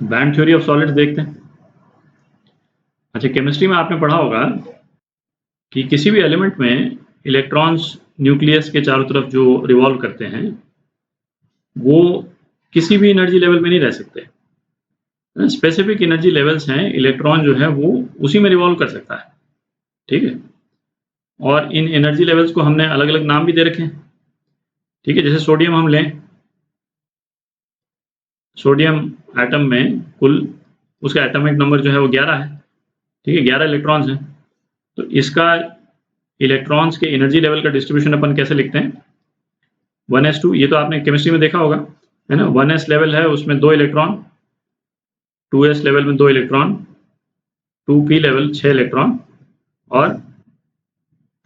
Band theory of solids देखते हैं। अच्छा, केमिस्ट्री में आपने पढ़ा होगा कि किसी भी एलिमेंट में इलेक्ट्रॉन्स न्यूक्लियस के चारों तरफ जो रिवॉल्व करते हैं वो किसी भी एनर्जी लेवल में नहीं रह सकते। स्पेसिफिक एनर्जी लेवल्स हैं, इलेक्ट्रॉन जो है वो उसी में रिवॉल्व कर सकता है। ठीक है, और इन एनर्जी लेवल्स को हमने अलग अलग नाम भी दे रखे हैं। ठीक है, जैसे सोडियम हम लें, सोडियम एटम में कुल उसका एटॉमिक नंबर जो है वो 11 है। ठीक है, 11 इलेक्ट्रॉन्स हैं। तो इसका इलेक्ट्रॉन्स के एनर्जी लेवल का डिस्ट्रीब्यूशन अपन कैसे लिखते हैं? 1s2, ये तो आपने केमिस्ट्री में देखा होगा, है ना। 1s लेवल है, उसमें 2 इलेक्ट्रॉन, 2s लेवल में 2 इलेक्ट्रॉन, 2p लेवल 6 इलेक्ट्रॉन, और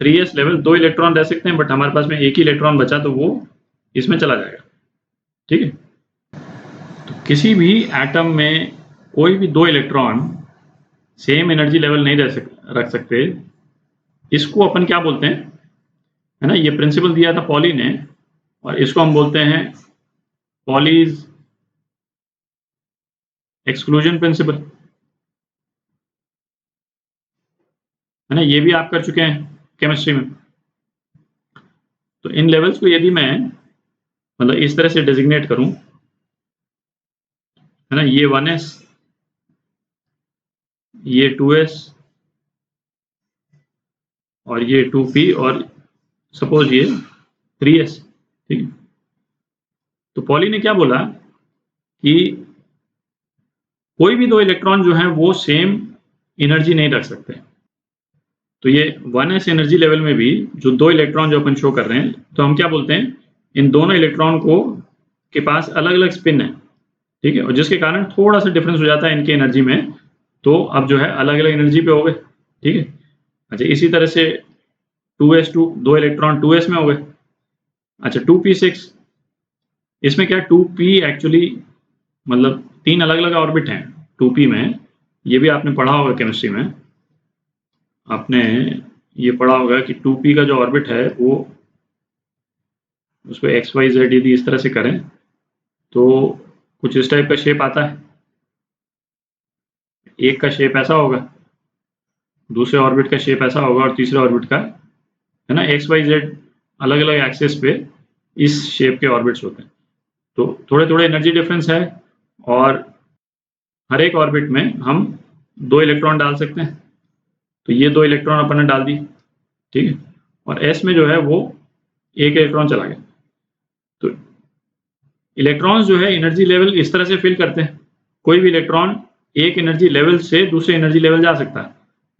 3s लेवल 2 इलेक्ट्रॉन रह सकते हैं, बट हमारे पास में एक ही इलेक्ट्रॉन बचा तो वो इसमें चला जाएगा। ठीक है, तो किसी भी एटम में कोई भी 2 इलेक्ट्रॉन सेम एनर्जी लेवल नहीं रख सकते। इसको अपन क्या बोलते हैं, है ना, ये प्रिंसिपल दिया था पॉली ने, और इसको हम बोलते हैं पॉलीज एक्सक्लूजन प्रिंसिपल, है ना। ये भी आप कर चुके हैं केमिस्ट्री में। तो इन लेवल्स को यदि मैं मतलब इस तरह से डेजिग्नेट करूं, है ना, ये 1s, ये 2s, और ये 2p, और सपोज ये 3s। ठीक है, तो पॉली ने क्या बोला कि कोई भी 2 इलेक्ट्रॉन जो है वो सेम एनर्जी नहीं रख सकते। तो ये 1s एनर्जी लेवल में भी जो 2 इलेक्ट्रॉन जो अपन शो कर रहे हैं, तो हम क्या बोलते हैं, इन दोनों इलेक्ट्रॉन को के पास अलग अलग स्पिन है। ठीक है, और जिसके कारण थोड़ा सा डिफरेंस हो जाता है इनके एनर्जी में, तो अब जो है अलग अलग एनर्जी पे हो गए। ठीक है, अच्छा, इसी तरह से 2s2, 2 इलेक्ट्रॉन 2s में हो गए। अच्छा, 2p6, इसमें क्या 2p एक्चुअली मतलब 3 अलग अलग ऑर्बिट हैं 2p में। ये भी आपने पढ़ा होगा केमिस्ट्री में, आपने ये पढ़ा होगा कि 2p का जो ऑर्बिट है वो उसको एक्स वाई जेड यदि इस तरह से करें तो कुछ इस टाइप का शेप आता है। एक का शेप ऐसा होगा, दूसरे ऑर्बिट का शेप ऐसा होगा, और तीसरे ऑर्बिट का, है ना, एक्स वाई जेड अलग अलग एक्सिस पे इस शेप के ऑर्बिट्स होते हैं। तो थोड़े थोड़े एनर्जी डिफरेंस है, और हर एक ऑर्बिट में हम 2 इलेक्ट्रॉन डाल सकते हैं। तो ये 2 इलेक्ट्रॉन अपन ने डाल दी। ठीक है, और एस में जो है वो एक इलेक्ट्रॉन चला गया। तो इलेक्ट्रॉन्स जो है एनर्जी लेवल इस तरह से फिल करते हैं, कोई भी इलेक्ट्रॉन एक एनर्जी लेवल से दूसरे एनर्जी लेवल जा सकता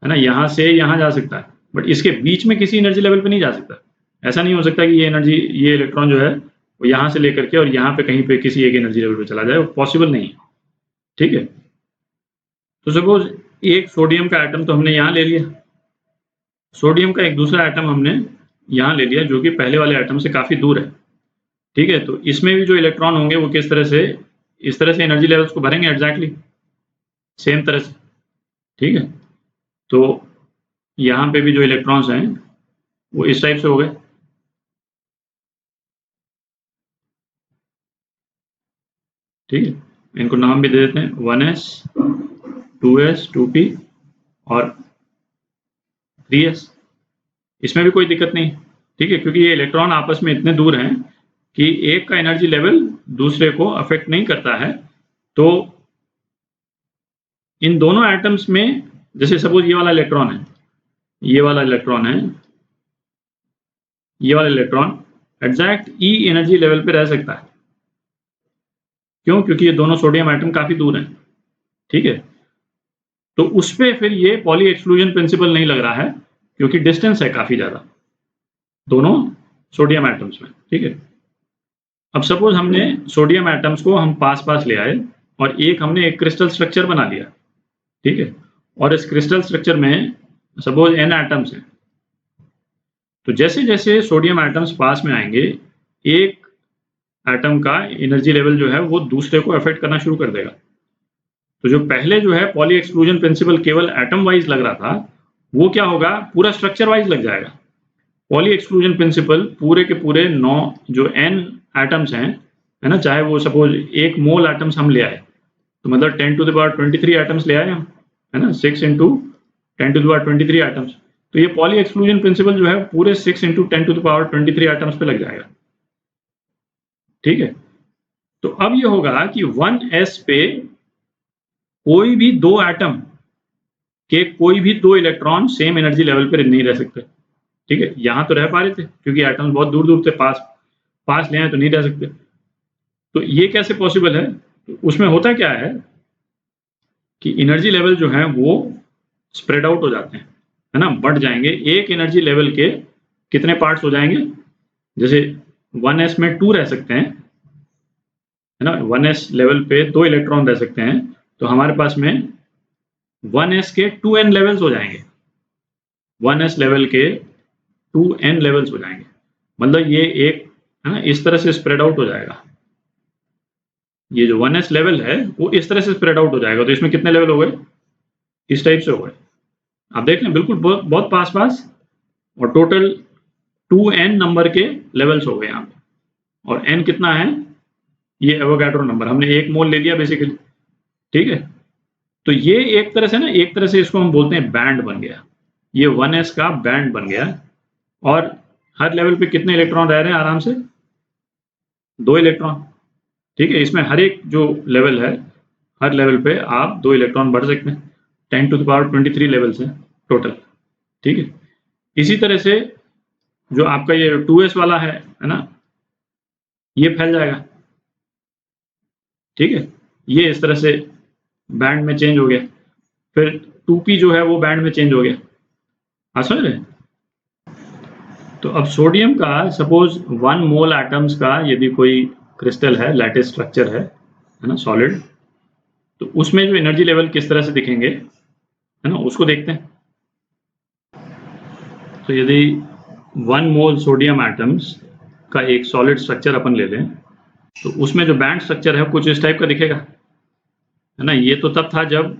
है ना, यहाँ से यहाँ जा सकता है, बट इसके बीच में किसी एनर्जी लेवल पे नहीं जा सकता। ऐसा नहीं हो सकता कि ये इलेक्ट्रॉन जो है वो यहाँ से लेकर के और यहाँ पे कहीं पे किसी एक एनर्जी लेवल पे चला जाए, वो पॉसिबल नहीं है। ठीक है, तो सपोज एक सोडियम का एटम तो हमने यहाँ ले लिया, सोडियम का एक दूसरा एटम हमने यहाँ ले लिया जो कि पहले वाले एटम से काफ़ी दूर है। ठीक है, तो इसमें भी जो इलेक्ट्रॉन होंगे वो किस तरह से, इस तरह से एनर्जी लेवल्स को भरेंगे एग्जैक्टली सेम तरह से। ठीक है, तो यहाँ पे भी जो इलेक्ट्रॉन्स हैं वो इस टाइप से हो गए। ठीक है, इनको नाम भी दे देते हैं 1s, 2s, 2p और 3s। इसमें भी कोई दिक्कत नहीं। ठीक है, क्योंकि ये इलेक्ट्रॉन आपस में इतने दूर हैं कि एक का एनर्जी लेवल दूसरे को अफेक्ट नहीं करता है। तो इन दोनों एटम्स में, जैसे सपोज ये वाला इलेक्ट्रॉन है, ये वाला इलेक्ट्रॉन है, ये वाला इलेक्ट्रॉन एग्जैक्ट ई एनर्जी लेवल पे रह सकता है। क्यों? क्योंकि ये दोनों सोडियम एटम काफी दूर हैं। ठीक है, तो उस पे फिर ये पॉली एक्सक्लूजन प्रिंसिपल नहीं लग रहा है, क्योंकि डिस्टेंस है काफी ज्यादा दोनों सोडियम एटम्स में। ठीक है, अब सपोज हमने सोडियम एटम्स को हम पास पास ले आए और हमने एक क्रिस्टल स्ट्रक्चर बना लिया। ठीक है, और इस क्रिस्टल स्ट्रक्चर में सपोज n एटम्स हैं। तो जैसे जैसे सोडियम एटम्स पास में आएंगे, एक एटम का एनर्जी लेवल जो है वो दूसरे को अफेक्ट करना शुरू कर देगा। तो जो पहले जो है पॉली एक्सक्लूजन प्रिंसिपल केवल एटम वाइज लग रहा था, वो क्या होगा, पूरा स्ट्रक्चर वाइज लग जाएगा। पॉली एक्सक्लूजन प्रिंसिपल पूरे के पूरे 9 जो n एटम्स हैं, है ना, चाहे वो सपोज 1 मोल एटम्स हम ले आए, तो मतलब 10⁻23 एटम्स ले आए हम, है ना, 6 इंटू 10⁻23 एटम्स। तो ये पॉली एक्सक्लूजन प्रिंसिपल जो है पूरे 6 इंटू 10⁻23 एटम्स पे लग जाएगा। ठीक है, तो अब ये होगा कि 1s पे कोई भी दो एटम के कोई भी दो इलेक्ट्रॉन सेम एनर्जी लेवल पे नहीं रह सकते। ठीक है, यहां तो रह पा रहे थे क्योंकि एटम्स बहुत दूर दूर थे, पास ले आए तो नहीं रह सकते। तो ये कैसे पॉसिबल है? तो उसमें होता क्या है कि एनर्जी लेवल जो है वो स्प्रेड आउट हो जाते हैं, है ना, बढ़ जाएंगे। एक एनर्जी लेवल के कितने पार्ट्स हो जाएंगे? जैसे 1s में 2 रह सकते हैं, है ना, 1s लेवल पे 2 इलेक्ट्रॉन रह सकते हैं, तो हमारे पास में 1s के 2n लेवल्स हो जाएंगे। 1s लेवल के 2n लेवल्स हो जाएंगे, मतलब ये एक, है ना, इस तरह से स्प्रेड आउट हो जाएगा। ये जो 1s लेवल है वो इस तरह से स्प्रेड आउट हो जाएगा। तो इसमें कितने लेवल हो गए? इस टाइप से हो गए। आप देख लें, बिल्कुल बहुत बहुत पास पास, और टोटल 2n नंबर के लेवल्स हो गए यहाँ पे। और n कितना है? ये एवोगाड्रो नंबर, हमने 1 मोल ले लिया बेसिकली। ठीक है, तो ये एक तरह से ना, एक तरह से इसको हम बोलते हैं बैंड बन गया। ये 1s का बैंड बन गया। और हर लेवल पे कितने इलेक्ट्रॉन रह रहे हैं? आराम से 2 इलेक्ट्रॉन। ठीक है, इसमें हर एक जो लेवल है, हर लेवल पे आप 2 इलेक्ट्रॉन बढ़ सकते हैं। 10⁻23 लेवल्स हैं टोटल। ठीक है, इसी तरह से जो आपका ये 2s वाला है ना, ये फैल जाएगा। ठीक है, ये इस तरह से बैंड में चेंज हो गया। फिर 2p जो है वो बैंड में चेंज हो गया। आप समझ रहे हैं? तो अब सोडियम का सपोज 1 मोल एटम्स का यदि कोई क्रिस्टल है, लैटिस स्ट्रक्चर है ना, सॉलिड, तो उसमें जो एनर्जी लेवल किस तरह से दिखेंगे, है ना, उसको देखते हैं। तो यदि 1 मोल सोडियम एटम्स का एक सॉलिड स्ट्रक्चर अपन ले लें, तो उसमें जो बैंड स्ट्रक्चर है कुछ इस टाइप का दिखेगा, है ना। ये तो तब था जब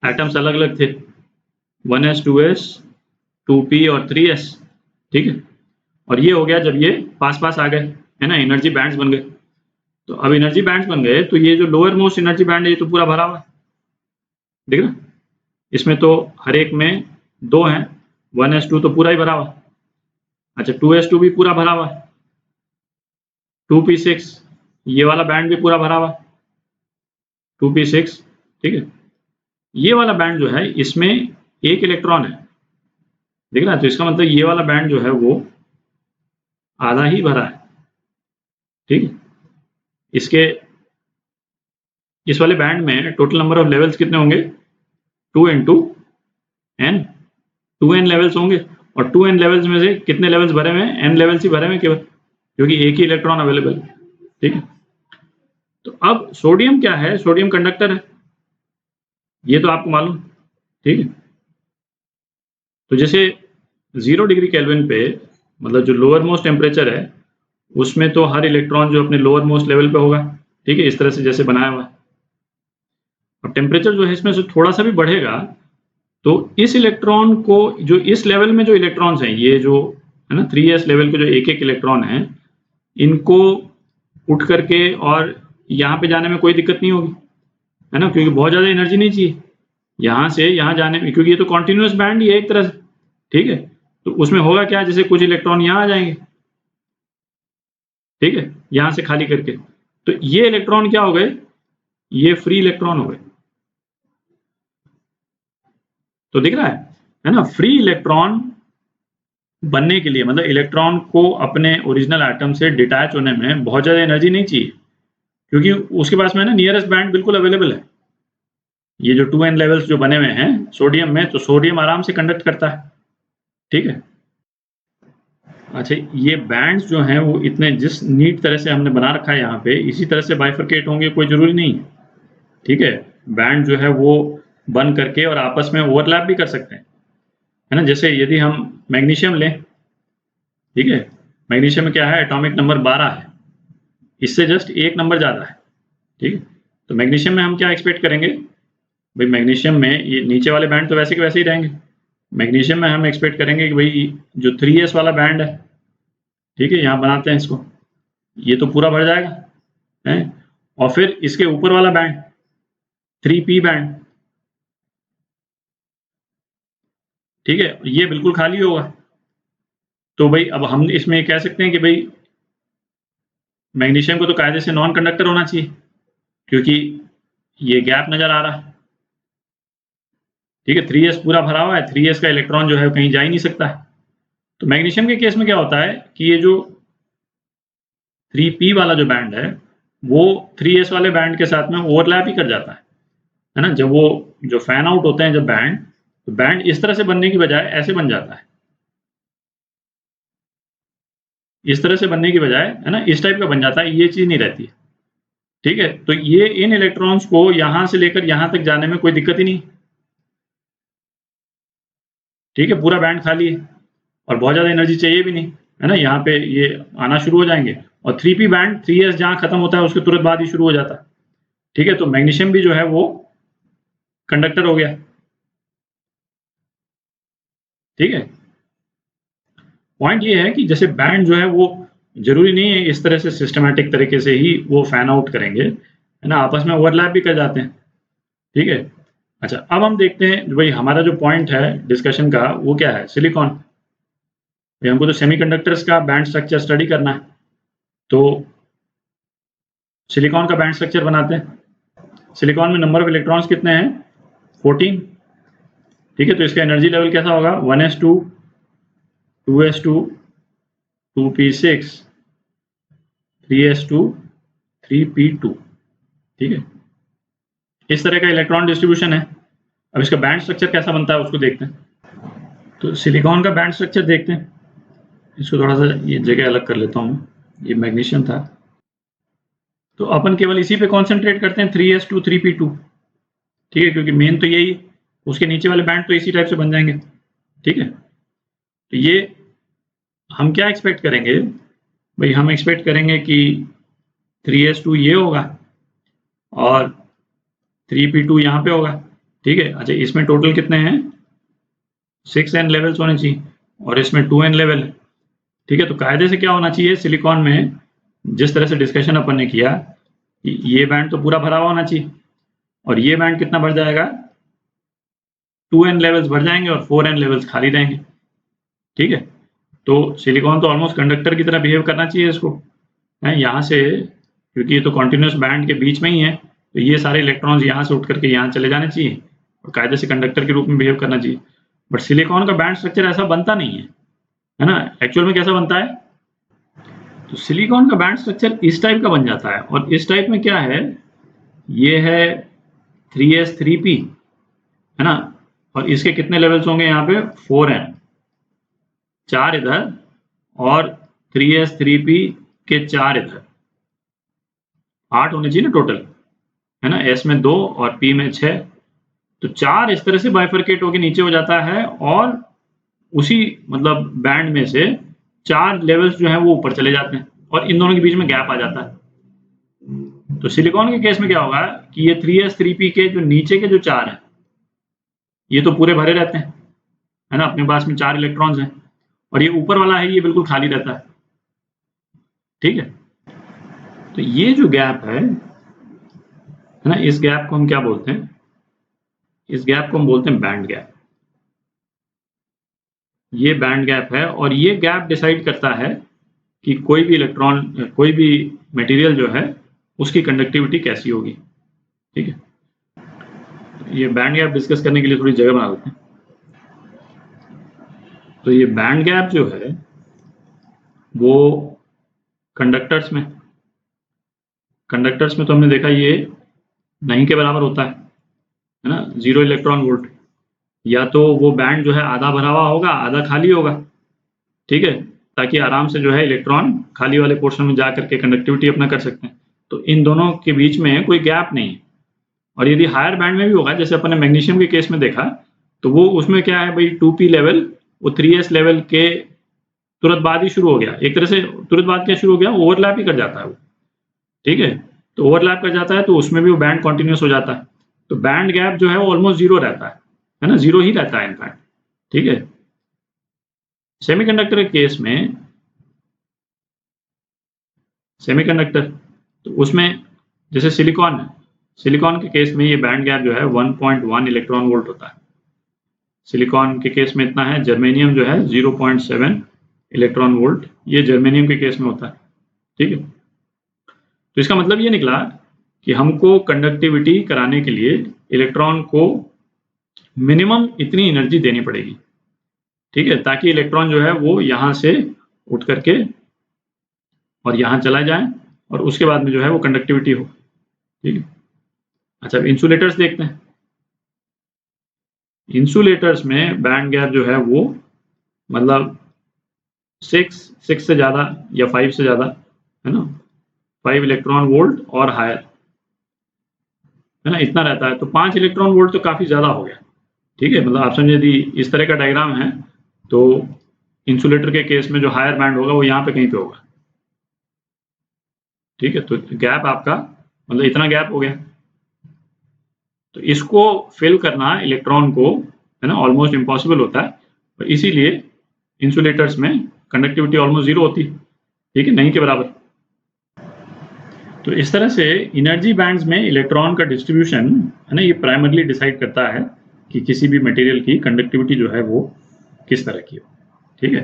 एटम्स अलग अलग थे, 1s 2s 2p और 3s। ठीक है, और ये हो गया जब ये पास पास आ गए, है ना, एनर्जी बैंड्स बन गए। तो अब एनर्जी बैंड्स बन गए तो ये जो लोअर मोस्ट एनर्जी बैंड है ये तो पूरा भरा हुआ है, देख ना, इसमें तो हर एक में 2 हैं। 1s2 तो पूरा ही भरा हुआ। अच्छा, 2s2 भी पूरा भरा हुआ, 2p6 ये वाला बैंड भी पूरा भरा हुआ, 2p6। ठीक है, ये वाला बैंड जो है इसमें एक इलेक्ट्रॉन है, देख रहा है, तो इसका मतलब ये वाला बैंड जो है वो आधा ही भरा है। ठीक है, इसके इस वाले बैंड में टोटल नंबर ऑफ लेवल्स कितने होंगे? 2 इंटू n, 2n लेवल्स होंगे। और 2n लेवल्स में से कितने लेवल्स भरे हुए हैं? n लेवल्स ही भरे हुए केवल, क्योंकि एक ही इलेक्ट्रॉन अवेलेबल है। ठीक है, तो अब सोडियम क्या है? सोडियम कंडक्टर है, ये तो आपको मालूम। ठीक है, तो जैसे 0 डिग्री केल्विन पे, मतलब जो लोअर मोस्ट टेम्परेचर है, उसमें तो हर इलेक्ट्रॉन जो अपने लोअर मोस्ट लेवल पे होगा। ठीक है, इस तरह से जैसे बनाया हुआ है। अब टेम्परेचर जो है इसमें से थोड़ा सा भी बढ़ेगा तो इस इलेक्ट्रॉन को, जो इस लेवल में जो इलेक्ट्रॉन्स हैं, ये जो है ना 3s लेवल के जो एक एक इलेक्ट्रॉन हैं, इनको उठ करके और यहाँ पे जाने में कोई दिक्कत नहीं होगी, है ना, क्योंकि बहुत ज़्यादा एनर्जी नहीं चाहिए यहाँ से यहाँ जाने में, क्योंकि ये तो कॉन्टिन्यूस बैंड ही है एक तरह से। ठीक है, तो उसमें होगा क्या, जैसे कुछ इलेक्ट्रॉन यहाँ आ जाएंगे, ठीक है, यहाँ से खाली करके, तो ये इलेक्ट्रॉन क्या हो गए? ये फ्री इलेक्ट्रॉन हो गए। तो दिख रहा है ना, फ्री इलेक्ट्रॉन बनने के लिए, मतलब इलेक्ट्रॉन को अपने ओरिजिनल एटम से डिटैच होने में बहुत ज़्यादा एनर्जी नहीं चाहिए, क्योंकि उसके पास में ना नियरेस्ट बैंड बिल्कुल अवेलेबल है। ये जो 2n लेवल्स जो बने हुए हैं सोडियम में, तो सोडियम आराम से कंडक्ट करता है। ठीक है, अच्छा, ये बैंड्स जो हैं वो इतने जिस नीट तरह से हमने बना रखा है यहाँ पे, इसी तरह से बाइफरकेट होंगे कोई ज़रूरी नहीं। ठीक है, बैंड जो है वो बन करके और आपस में ओवरलैप भी कर सकते हैं, है ना। जैसे यदि हम मैग्नीशियम लें, ठीक है, मैग्नीशियम में क्या है? एटॉमिक नंबर 12 है, इससे जस्ट एक नंबर ज़्यादा है। ठीक है, तो मैग्नीशियम में हम क्या एक्सपेक्ट करेंगे भाई? मैग्नीशियम में ये नीचे वाले बैंड तो वैसे के वैसे ही रहेंगे। मैग्नीशियम में हम एक्सपेक्ट करेंगे कि भाई जो 3s वाला बैंड है, ठीक है, यहाँ बनाते हैं इसको, ये तो पूरा भर जाएगा, है, और फिर इसके ऊपर वाला बैंड 3p बैंड, ठीक है, ये बिल्कुल खाली होगा। तो भाई अब हम इसमें कह सकते हैं कि भाई मैग्नीशियम को तो कायदे से नॉन कंडक्टर होना चाहिए, क्योंकि ये गैप नजर आ रहा है, ठीक है, 3s पूरा भरा हुआ है, 3s का इलेक्ट्रॉन जो है कहीं जा ही नहीं सकता है। तो मैग्नीशियम के केस में क्या होता है कि ये जो 3p वाला जो बैंड है वो 3s वाले बैंड के साथ में ओवरलैप ही कर जाता है ना। जब वो जो फैन आउट होते हैं जब बैंड, तो बैंड इस तरह से बनने की बजाय ऐसे बन जाता है, इस तरह से बनने की बजाय, है ना, इस टाइप का बन जाता है, ये चीज नहीं रहती है, ठीक है। तो ये इन इलेक्ट्रॉन्स को यहां से लेकर यहां तक जाने में कोई दिक्कत ही नहीं, ठीक है, पूरा बैंड खाली है और बहुत ज्यादा एनर्जी चाहिए भी नहीं, है ना, यहाँ पे ये आना शुरू हो जाएंगे। और 3p बैंड 3s जहां खत्म होता है उसके तुरंत बाद ही शुरू हो जाता है, ठीक है। तो मैग्नीशियम भी जो है वो कंडक्टर हो गया, ठीक है। पॉइंट ये है कि जैसे बैंड जो है वो जरूरी नहीं है इस तरह से सिस्टमैटिक तरीके से ही वो फैन आउट करेंगे, है ना, आपस में ओवरलैप भी कर जाते हैं, ठीक है। अच्छा, अब हम देखते हैं भाई हमारा जो पॉइंट है डिस्कशन का वो क्या है, सिलिकॉन। भाई हमको तो सेमीकंडक्टर्स का बैंड स्ट्रक्चर स्टडी करना है, तो सिलिकॉन का बैंड स्ट्रक्चर बनाते हैं। सिलिकॉन में नंबर ऑफ इलेक्ट्रॉन्स कितने हैं, 14, ठीक है। तो इसका एनर्जी लेवल कैसा होगा, 1s2 2s2 2p6 3s2 3p2, ठीक है। इस तरह का इलेक्ट्रॉन डिस्ट्रीब्यूशन है। अब इसका बैंड स्ट्रक्चर कैसा बनता है उसको देखते हैं। तो सिलिकॉन का बैंड स्ट्रक्चर देखते हैं, इसको थोड़ा सा ये जगह अलग कर लेता हूँ, ये मैग्नीशियम था, तो अपन केवल इसी पे कॉन्सेंट्रेट करते हैं 3s2 3p2, ठीक है, क्योंकि मेन तो यही, उसके नीचे वाले बैंड तो इसी टाइप से बन जाएंगे, ठीक है। तो ये हम क्या एक्सपेक्ट करेंगे, भाई हम एक्सपेक्ट करेंगे कि 3s2 ये होगा और 3p2 यहाँ पे होगा, ठीक है। अच्छा, इसमें टोटल कितने हैं, 6n लेवल्स होने चाहिए और इसमें 2n लेवल है, ठीक है। तो कायदे से क्या होना चाहिए सिलिकॉन में, जिस तरह से डिस्कशन अपन ने किया, ये बैंड तो पूरा भरा हुआ होना चाहिए और ये बैंड कितना भर जाएगा, 2n लेवल्स भर जाएंगे और 4n लेवल्स खाली रहेंगे, ठीक है। तो सिलिकॉन तो ऑलमोस्ट कंडक्टर की तरह बिहेव करना चाहिए इसको, है यहाँ से, क्योंकि ये तो कॉन्टिन्यूस बैंड के बीच में ही है, तो ये सारे इलेक्ट्रॉन्स यहाँ से उठ करके यहाँ चले जाने चाहिए और कायदे से कंडक्टर के रूप में बिहेव करना चाहिए। बट सिलिकॉन का बैंड स्ट्रक्चर ऐसा बनता नहीं है ना। एक्चुअल में कैसा बनता है, तो सिलिकॉन का बैंड स्ट्रक्चर इस टाइप का बन जाता है और इस टाइप में क्या है, ये है 3s 3p, है ना, और इसके कितने लेवल्स होंगे यहाँ पे, 4n, 4 इधर और 3s 3p के 4 इधर, 8 होने चाहिए ना टोटल, है ना, s में 2 और p में 6, तो 4 इस तरह से बाइफरकेट होके नीचे हो जाता है और उसी मतलब बैंड में से 4 लेवल्स जो है वो ऊपर चले जाते हैं और इन दोनों के बीच में गैप आ जाता है। तो सिलिकॉन के केस में क्या होगा कि ये 3s 3p के जो नीचे के जो 4 हैं ये तो पूरे भरे रहते हैं, है ना, अपने पास में 4 इलेक्ट्रॉन्स हैं, और ये ऊपर वाला है ये बिल्कुल खाली रहता है, ठीक है। तो ये जो गैप है ना, इस गैप को हम क्या बोलते हैं, इस गैप को हम बोलते हैं बैंड गैप। ये बैंड गैप है और ये गैप डिसाइड करता है कि कोई भी इलेक्ट्रॉन, कोई भी मटेरियल जो है उसकी कंडक्टिविटी कैसी होगी, ठीक है। ये बैंड गैप डिस्कस करने के लिए थोड़ी जगह बना देते हैं। तो ये बैंड गैप जो है वो कंडक्टर्स में तो हमने देखा ये नहीं के बराबर होता है ना, 0 इलेक्ट्रॉन वोल्ट, या तो वो बैंड जो है आधा भरा हुआ होगा आधा खाली होगा, ठीक है, ताकि आराम से जो है इलेक्ट्रॉन खाली वाले पोर्शन में जा करके कंडक्टिविटी अपना कर सकते हैं। तो इन दोनों के बीच में कोई गैप नहीं है। और यदि हायर बैंड में भी होगा, जैसे अपन ने मैग्नीशियम के केस में देखा, तो वो उसमें क्या है भाई, 2p लेवल वो 3s लेवल के तुरंत बाद ही शुरू हो गया, एक तरह से तुरंत बाद क्या शुरू हो गया, ओवरलैप ही कर जाता है वो, ठीक है। तो ओवरलैप कर जाता है तो उसमें भी वो बैंड कॉन्टिन्यूस हो जाता है, तो बैंड गैप जो है वो ऑलमोस्ट जीरो रहता है ना, जीरो ही रहता है इनफैक्ट, ठीक है। सेमीकंडक्टर के केस में, सेमीकंडक्टर तो उसमें जैसे सिलिकॉन है, सिलिकॉन के केस में ये बैंड गैप जो है 1.1 इलेक्ट्रॉन वोल्ट होता है। सिलिकॉन के केस में इतना है। जर्मेनियम जो है 0.7 इलेक्ट्रॉन वोल्ट, ये जर्मेनियम के केस में होता है। ठीक है, तो इसका मतलब ये निकला कि हमको कंडक्टिविटी कराने के लिए इलेक्ट्रॉन को मिनिमम इतनी एनर्जी देनी पड़ेगी। ठीक है, ताकि इलेक्ट्रॉन जो है वो यहाँ से उठ करके और यहाँ चला जाए और उसके बाद में जो है वो कंडक्टिविटी हो। ठीक है, अच्छा इंसुलेटर्स देखते हैं। इंसुलेटर्स में बैंड गैप जो है वो मतलब 6 से ज़्यादा या 5 से ज़्यादा है ना, 5 इलेक्ट्रॉन वोल्ट और हायर है ना, इतना रहता है। तो 5 इलेक्ट्रॉन वोल्ट तो काफ़ी ज़्यादा हो गया। ठीक है, मतलब आप समझे, यदि इस तरह का डायग्राम है तो इंसुलेटर के केस में जो हायर बैंड होगा वो यहाँ पे कहीं पे होगा। ठीक है, तो गैप आपका मतलब इतना गैप हो गया। तो इसको फिल करना इलेक्ट्रॉन को है ना ऑलमोस्ट इम्पॉसिबल होता है, और इसीलिए इंसुलेटर्स में कंडक्टिविटी ऑलमोस्ट 0 होती है। ठीक है, नहीं के बराबर। तो इस तरह से एनर्जी बैंड्स में इलेक्ट्रॉन का डिस्ट्रीब्यूशन है ना, ये प्राइमरली डिसाइड करता है कि किसी भी मटेरियल की कंडक्टिविटी जो है वो किस तरह की हो। ठीक है।